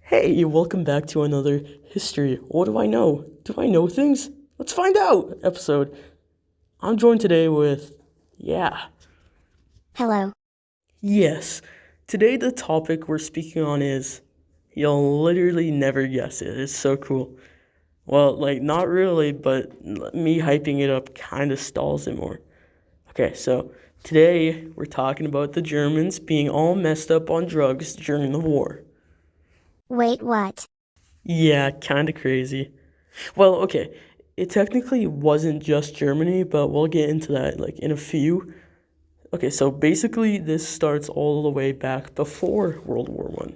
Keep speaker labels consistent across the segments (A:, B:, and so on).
A: Hey, welcome back to another History. What do I know? Do I know things? Let's find out episode. I'm joined today with, yeah,
B: Hello.
A: yes. Today the topic we're speaking on is, you'll literally never guess it. It's so cool. Well, like, not really, but me hyping it up kind of stalls it more. Okay, so today we're talking about the Germans being all messed up on drugs during the war.
B: Wait, what?
A: Yeah, kind of crazy. Well, okay. It technically wasn't just Germany, but we'll get into that like in a few. Okay, so basically this starts all the way back before World War One.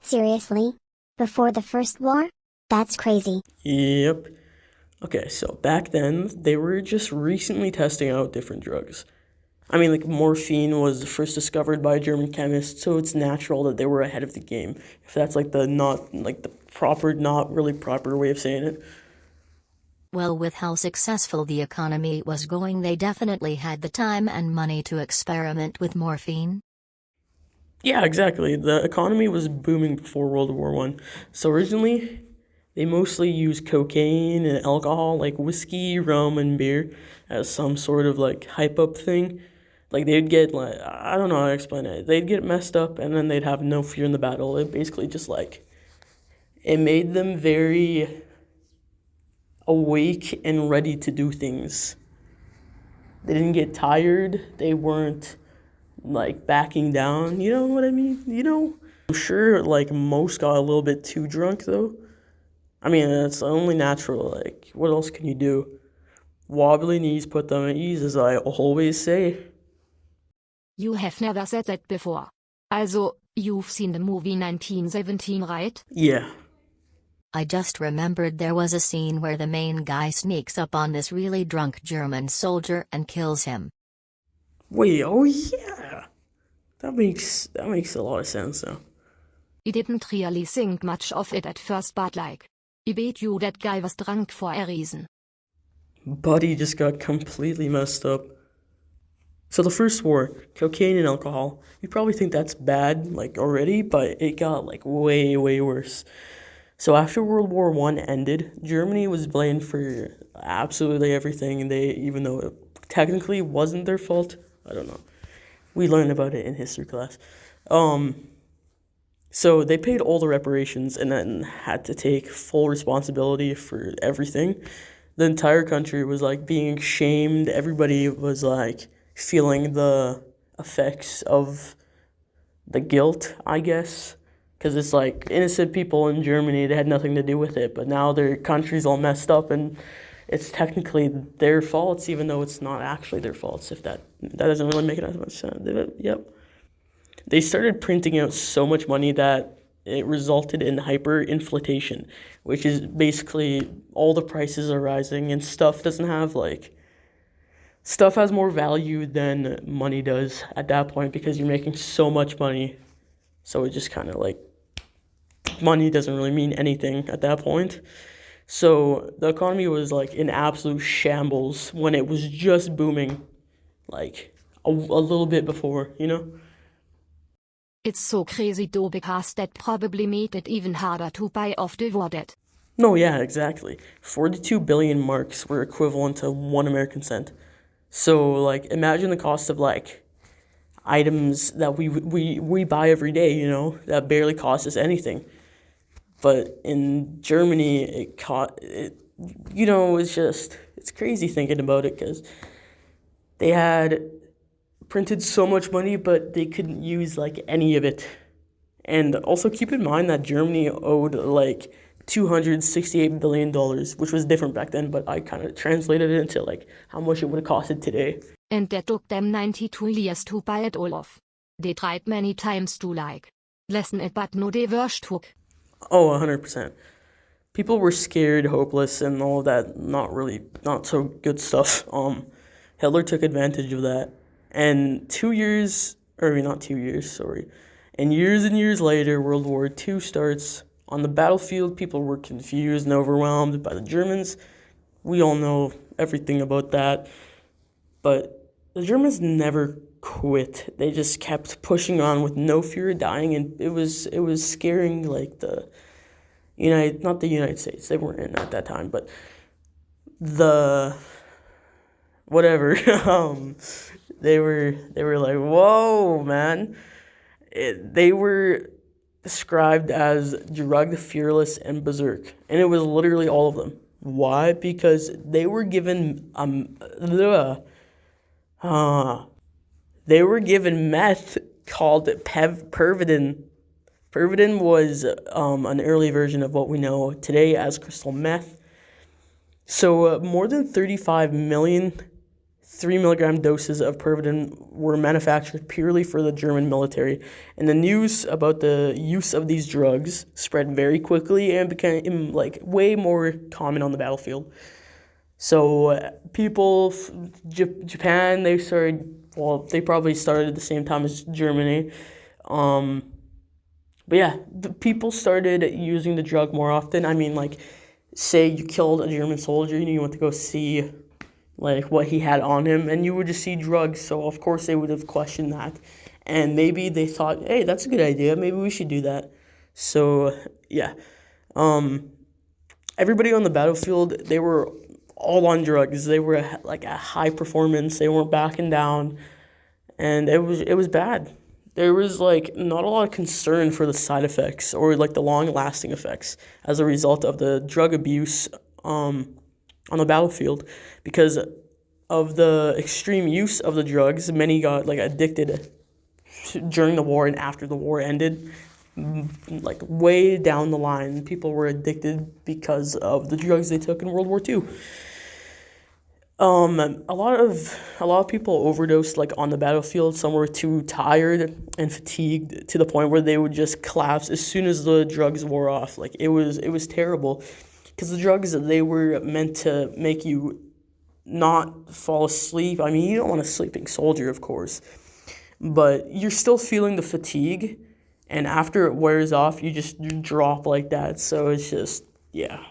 B: Seriously? Before the First War? That's crazy.
A: Yep. Okay, so back then they were just recently testing out different drugs. I mean, like morphine was first discovered by a German chemist, so it's natural that they were ahead of the game. If that's like the not like the proper, not really proper way of saying it.
C: Well, with how successful the economy was going, they definitely had the time and money to experiment with morphine.
A: Yeah, exactly. The economy was booming before World War One. So originally, they mostly used cocaine and alcohol, like whiskey, rum, and beer, as some sort of like hype up thing. Like they'd get like I don't know how to explain it. They'd get messed up, and then they'd have no fear in the battle. It basically just like it made them very awake and ready to do things. They didn't get tired. They weren't like backing down. You know what I mean? I'm sure like most got a little bit too drunk though. I mean, it's only natural. Like, what else can you do? Wobbly knees put them at ease, as I always say.
D: You have never said that before. Also, you've seen the movie 1917, right?
A: Yeah.
C: I just remembered there was a scene where the main guy sneaks up on this really drunk German soldier and kills him.
A: Wait. Oh yeah. That makes a lot of sense now.
D: I didn't really think much of it at first, but like, I bet you that guy was drunk for a reason.
A: Buddy just got completely messed up. So the first war, cocaine and alcohol. You probably think that's bad, like already, but it got like way, way worse. So after World War One ended, Germany was blamed for absolutely everything, and even though it technically wasn't their fault, I don't know. We learned about it in history class. Um, so they paid all the reparations and then had to take full responsibility for everything. The entire country was like being shamed. Everybody was like feeling the effects of the guilt, I guess. Because it's like innocent people in Germany, they had nothing to do with it, but now their country's all messed up and it's technically their faults, even though it's not actually their faults, if that doesn't really make it as much sense. Yep. They started printing out so much money that it resulted in hyperinflation, which is basically all the prices are rising and stuff has more value than money does at that point because you're making so much money. So it just kind of like money doesn't really mean anything at that point. So the economy was like in absolute shambles when it was just booming, like a little bit before.
D: It's so crazy though, because that probably made it even harder to buy off the war debt.
A: No, yeah, exactly. 42 billion marks were equivalent to 1 American cent. So like imagine the cost of like items that we buy every day, that barely cost us anything. But in Germany, it's crazy thinking about it because they had printed so much money, but they couldn't use like any of it. And also keep in mind that Germany owed like $268 billion, which was different back then, but I kind of translated it into like how much it would have costed today.
D: And that took them 92 years to buy it all off. They tried many times to like lessen it, but no, they were took.
A: Oh, 100%. People were scared, hopeless, and all of that not so good stuff. Hitler took advantage of that. And 2 years, or not 2 years, sorry. And years later, World War II starts. On the battlefield, people were confused and overwhelmed by the Germans. We all know everything about that. But the Germans never quit. They just kept pushing on with no fear of dying, and it was scaring like the not the United States. They weren't in at that time, but the whatever. They were like, whoa, man. They were described as drugged, fearless, and berserk, and it was literally all of them. Why? Because they were given they were given meth called Pervitin. Pervitin was an early version of what we know today as crystal meth. So more than 35 million 3 milligram doses of Pervitin were manufactured purely for the German military, and the news about the use of these drugs spread very quickly and became like way more common on the battlefield. So people, Japan, they probably started at the same time as Germany. But yeah, the people started using the drug more often. I mean, like, say you killed a German soldier and you went to go see like what he had on him, and you would just see drugs, so of course they would have questioned that, and maybe they thought, hey, that's a good idea, maybe we should do that. So yeah, everybody on the battlefield, they were all on drugs. They were like at high performance, they weren't backing down, and it was bad. There was like not a lot of concern for the side effects or like the long lasting effects as a result of the drug abuse on the battlefield. Because of the extreme use of the drugs, many got like addicted during the war and after the war ended. Like way down the line, people were addicted because of the drugs they took in World War II. A lot of people overdosed like on the battlefield. Some were too tired and fatigued to the point where they would just collapse as soon as the drugs wore off. Like it was terrible, because the drugs, they were meant to make you not fall asleep. I mean, you don't want a sleeping soldier, of course, but you're still feeling the fatigue, and after it wears off, you drop like that. So it's just, yeah.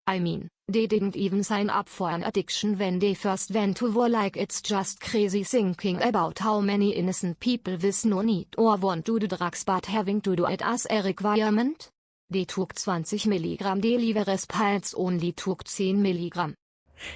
D: I mean, they didn't even sign up for an addiction when they first went to war. Like, it's just crazy thinking about how many innocent people with no need or want to do drugs but having to do it as a requirement. They took 20 milligram daily, whereas pilots only took 10 milligram.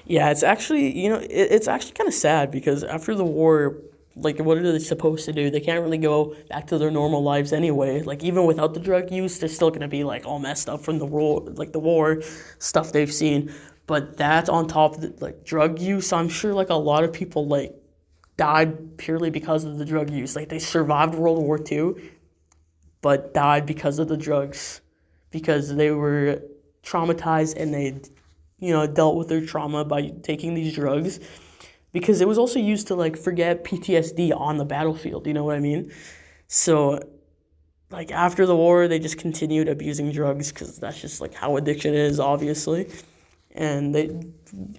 A: Yeah, it's actually, it's actually kind of sad, because after the war, like, what are they supposed to do? They can't really go back to their normal lives anyway. Like, even without the drug use, they're still going to be, like, all messed up from the war stuff they've seen. But that's on top of the, like, drug use. I'm sure, like, a lot of people, like, died purely because of the drug use. Like, they survived World War II, but died because of the drugs, because they were traumatized and they, dealt with their trauma by taking these drugs. Because it was also used to, like, forget PTSD on the battlefield, you know what I mean? So, like, after the war, they just continued abusing drugs, because that's just, like, how addiction is, obviously. And they,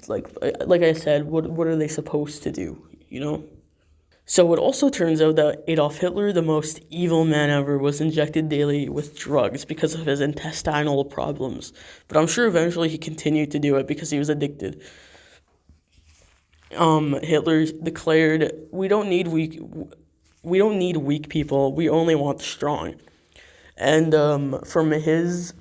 A: like I said, what are they supposed to do, So it also turns out that Adolf Hitler, the most evil man ever, was injected daily with drugs because of his intestinal problems. But I'm sure eventually he continued to do it because he was addicted. Hitler declared, we don't need weak people, we only want the strong. And from his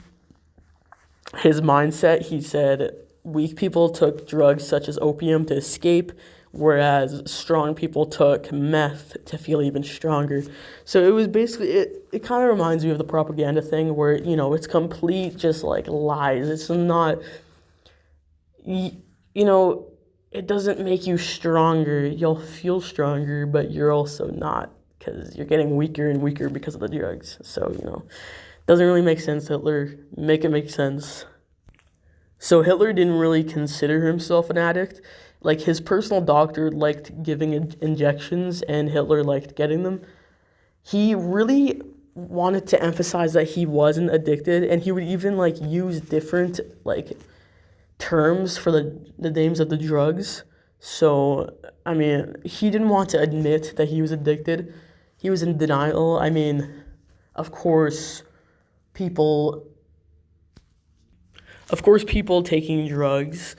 A: mindset, he said weak people took drugs such as opium to escape, whereas strong people took meth to feel even stronger. So it was basically, it kind of reminds me of the propaganda thing where, it's complete just like lies. It's not, it doesn't make you stronger. You'll feel stronger, but you're also not, because you're getting weaker and weaker because of the drugs. So, doesn't really make sense, Hitler. Make it make sense. So Hitler didn't really consider himself an addict. Like, his personal doctor liked giving injections, and Hitler liked getting them. He really wanted to emphasize that he wasn't addicted, and he would even, like, use different, like, terms for the names of the drugs. So, I mean, he didn't want to admit that he was addicted. He was in denial. I mean, of course, people taking drugs,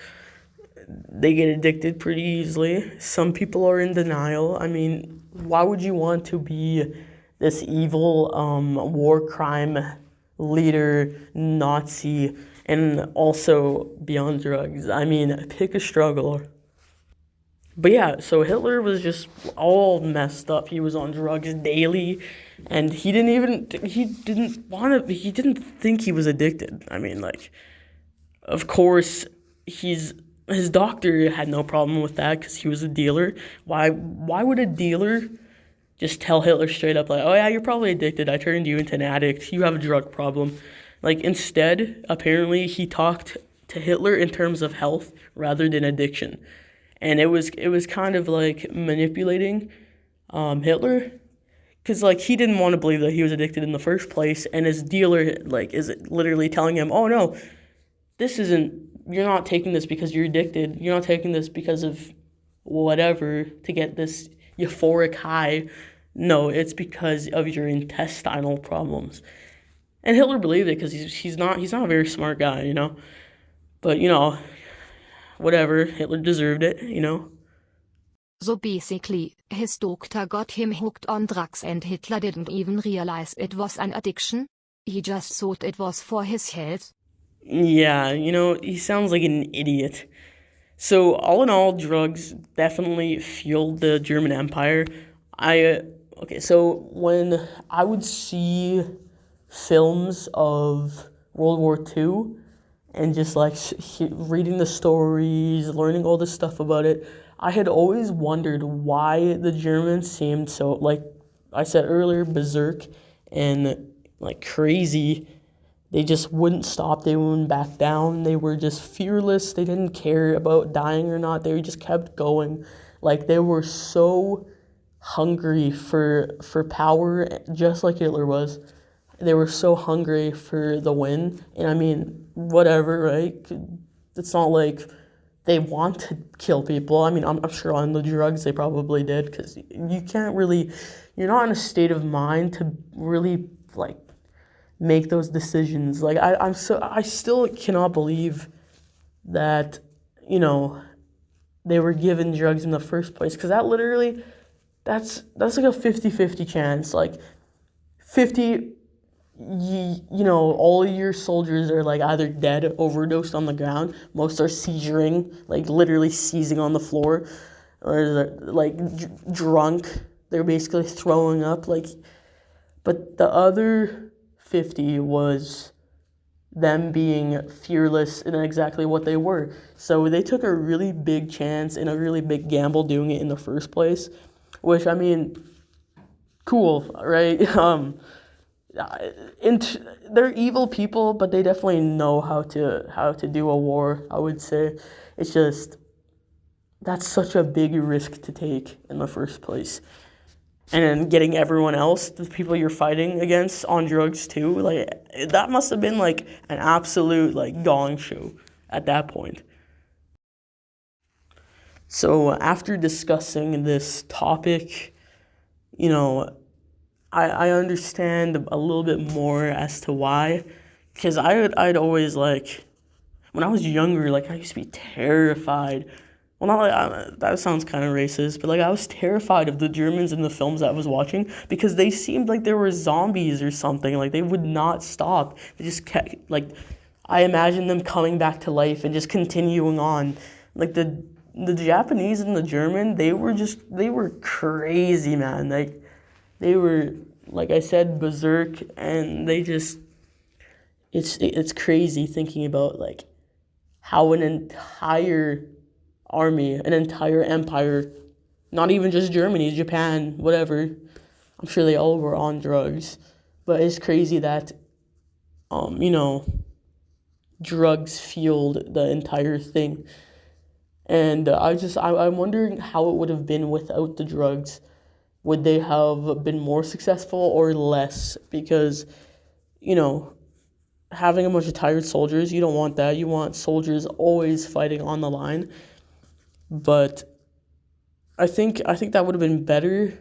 A: they get addicted pretty easily. Some people are in denial. I mean, why would you want to be this evil war crime leader, Nazi, and also be on drugs? I mean, pick a struggle. But yeah, so Hitler was just all messed up. He was on drugs daily, and he didn't think he was addicted. I mean, like, of course, his doctor had no problem with that because he was a dealer. Why would a dealer just tell Hitler straight up, like, oh yeah, you're probably addicted. I turned you into an addict. You have a drug problem. Like, instead, apparently, he talked to Hitler in terms of health rather than addiction. And it was kind of like manipulating Hitler, because like he didn't want to believe that he was addicted in the first place, and his dealer like is literally telling him, oh no, this isn't, you're not taking this because you're addicted, you're not taking this because of whatever to get this euphoric high. No, it's because of your intestinal problems. And Hitler believed it because he's not a very smart guy, you know. But whatever, Hitler deserved it, you know.
D: So basically, his doctor got him hooked on drugs and Hitler didn't even realize it was an addiction. He just thought it was for his health.
A: Yeah, he sounds like an idiot. So all in all, drugs definitely fueled the German Empire. So when I would see films of World War II, and just like reading the stories, learning all this stuff about it, I had always wondered why the Germans seemed so, like I said earlier, berserk and like crazy. They just wouldn't stop. They wouldn't back down. They were just fearless. They didn't care about dying or not. They just kept going. Like they were so hungry for power, just like Hitler was. They were so hungry for the win. And I mean, whatever, right? It's not like they want to kill people. I mean, I'm sure on the drugs they probably did, because you're not in a state of mind to really like make those decisions. Like I still cannot believe that, they were given drugs in the first place, because that's like a 50-50 chance. Like 50, all your soldiers are like either dead, overdosed on the ground. Most are seizuring, like literally seizing on the floor, or they're like drunk. They're basically throwing up. Like, but the other 50 was them being fearless in exactly what they were. So they took a really big chance and a really big gamble doing it in the first place, which, I mean, cool, right? They're evil people, but they definitely know how to do a war, I would say. It's just, that's such a big risk to take in the first place. And then getting everyone else, the people you're fighting against, on drugs too, like, that must have been like an absolute like gong show at that point. So after discussing this topic, I understand a little bit more as to why, because I'd always, like, when I was younger, like, I used to be terrified. Well, not like, that sounds kind of racist, but like I was terrified of the Germans in the films that I was watching, because they seemed like they were zombies or something. Like, they would not stop. They just kept, like, I imagined them coming back to life and just continuing on. Like the Japanese and the German, they were crazy, man. Like, they were, like I said, berserk, and it's crazy thinking about like how an entire army, an entire empire, not even just Germany, Japan, whatever, I'm sure they all were on drugs, but it's crazy that drugs fueled the entire thing. And I'm wondering how it would have been without the drugs. Would they have been more successful or less? Because, having a bunch of tired soldiers, you don't want that. You want soldiers always fighting on the line. But I think that would have been better,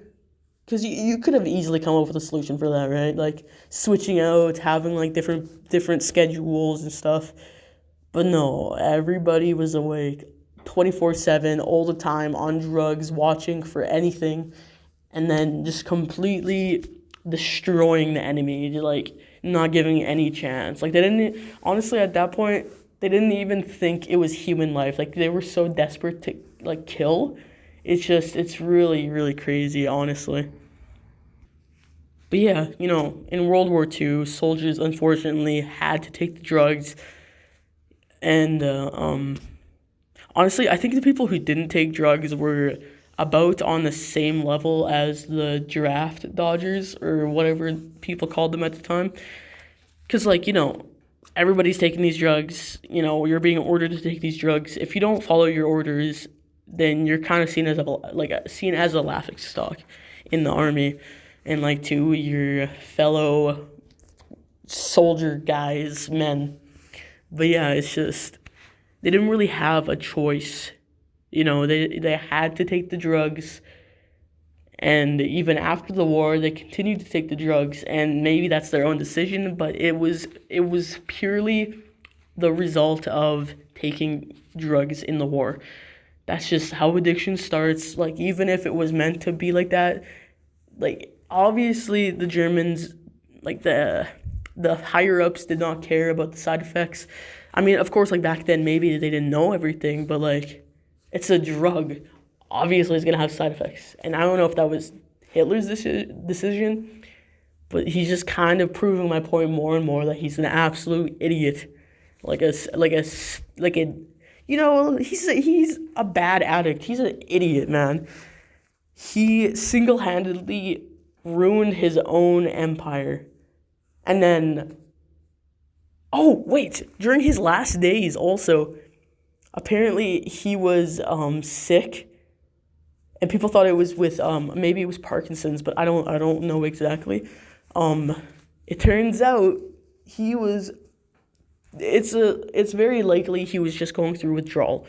A: because you could have easily come up with a solution for that, right? Like switching out, having like different schedules and stuff. But no, everybody was awake 24/7 all the time on drugs, watching for anything, and then just completely destroying the enemy, like not giving any chance. Like they didn't honestly at that point they didn't even think it was human life. Like they were so desperate to like kill. It's really really crazy, honestly. But yeah, in World War II, soldiers unfortunately had to take the drugs, and honestly, I think the people who didn't take drugs were about on the same level as the draft dodgers or whatever people called them at the time. Because, like, everybody's taking these drugs, you're being ordered to take these drugs. If you don't follow your orders, then you're kind of seen as a laughing stock in the army and, like, to your fellow soldier guys, men. But yeah, it's just, they didn't really have a choice. They had to take the drugs, and even after the war, they continued to take the drugs, and maybe that's their own decision, but it was purely the result of taking drugs in the war. That's just how addiction starts. Like, even if it was meant to be like that, like, obviously the Germans, like the higher ups did not care about the side effects. I mean, of course, like back then, maybe they didn't know everything, but like, it's a drug. Obviously, it's gonna have side effects, and I don't know if that was Hitler's decision, but he's just kind of proving my point more and more that he's an absolute idiot, he's a bad addict. He's an idiot, man. He single-handedly ruined his own empire, and then, oh wait, during his last days also. Apparently, he was sick, and people thought it was with maybe it was Parkinson's, but I don't know exactly. It turns out he was. It's very likely he was just going through withdrawal.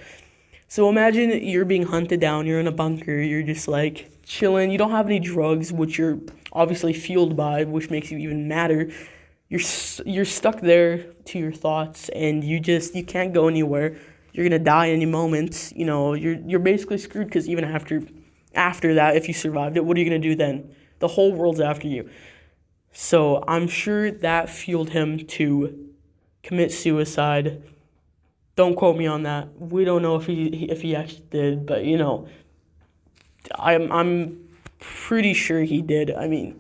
A: So imagine you're being hunted down. You're in a bunker. You're just like chilling. You don't have any drugs, which you're obviously fueled by, which makes you even madder. You're stuck there to your thoughts, and you can't go anywhere. You're gonna die any moment. You're basically screwed, because even after that, if you survived it, what are you gonna do then? The whole world's after you. So I'm sure that fueled him to commit suicide. Don't quote me on that. We don't know if he actually did, but I'm pretty sure he did. I mean,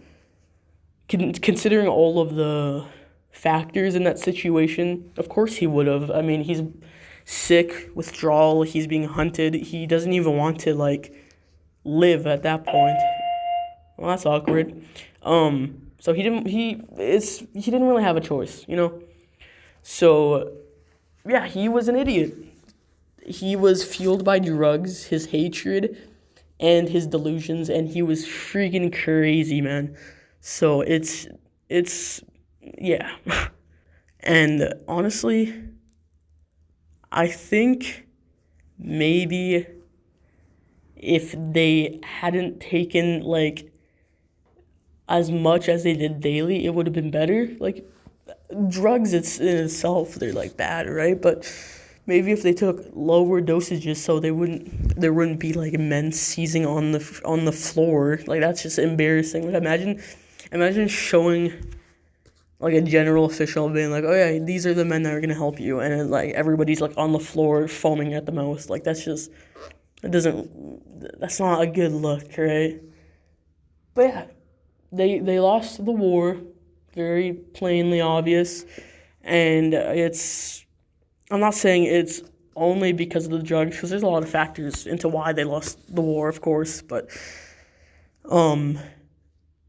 A: considering all of the factors in that situation, of course he would have. I mean, he's sick, withdrawal, he's being hunted. He doesn't even want to like live at that point. Well, that's awkward. So he didn't really have a choice, So yeah, he was an idiot. He was fueled by drugs, his hatred, and his delusions, and he was freaking crazy, man. So it's yeah. And honestly, I think maybe if they hadn't taken like as much as they did daily, it would have been better. Like, drugs, it's in itself, they're like bad, right? But maybe if they took lower dosages, so there wouldn't be like men seizing on the floor. Like, that's just embarrassing. Like, imagine showing like a general official being like, oh yeah, these are the men that are gonna help you, and then, like, everybody's like on the floor foaming at the mouth. Like, that's not a good look, right? But yeah, they lost the war, very plainly obvious, and I'm not saying it's only because of the drugs, because there's a lot of factors into why they lost the war, of course, but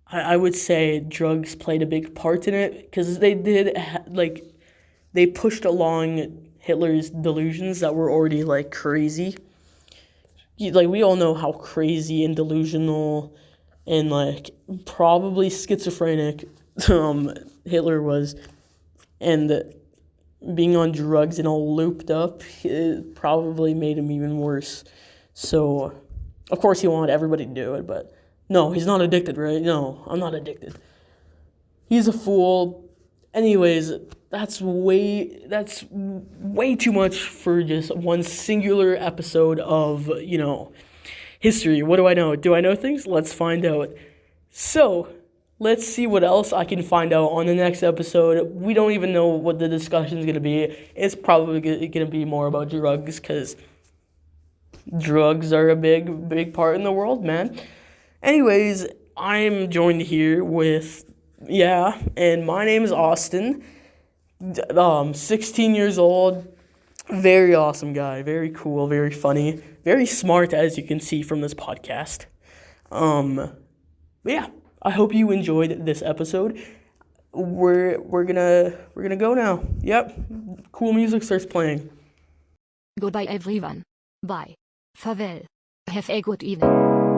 A: I would say drugs played a big part in it, because they did, they pushed along Hitler's delusions that were already, like, crazy. Like, we all know how crazy and delusional and, like, probably schizophrenic Hitler was. And being on drugs and all looped up, it probably made him even worse. So, of course, he wanted everybody to do it, but no, he's not addicted, right? No, I'm not addicted. He's a fool. Anyways, that's way too much for just one singular episode of, history. What do I know? Do I know things? Let's find out. So, let's see what else I can find out on the next episode. We don't even know what the discussion is going to be. It's probably going to be more about drugs, because drugs are a big part in the world, man. Anyways, I'm joined here with, and my name is Austin. 16 years old. Very awesome guy. Very cool. Very funny. Very smart, as you can see from this podcast. I hope you enjoyed this episode. We're gonna go now. Yep. Cool music starts playing.
D: Goodbye everyone. Bye. Farewell. Have a good evening.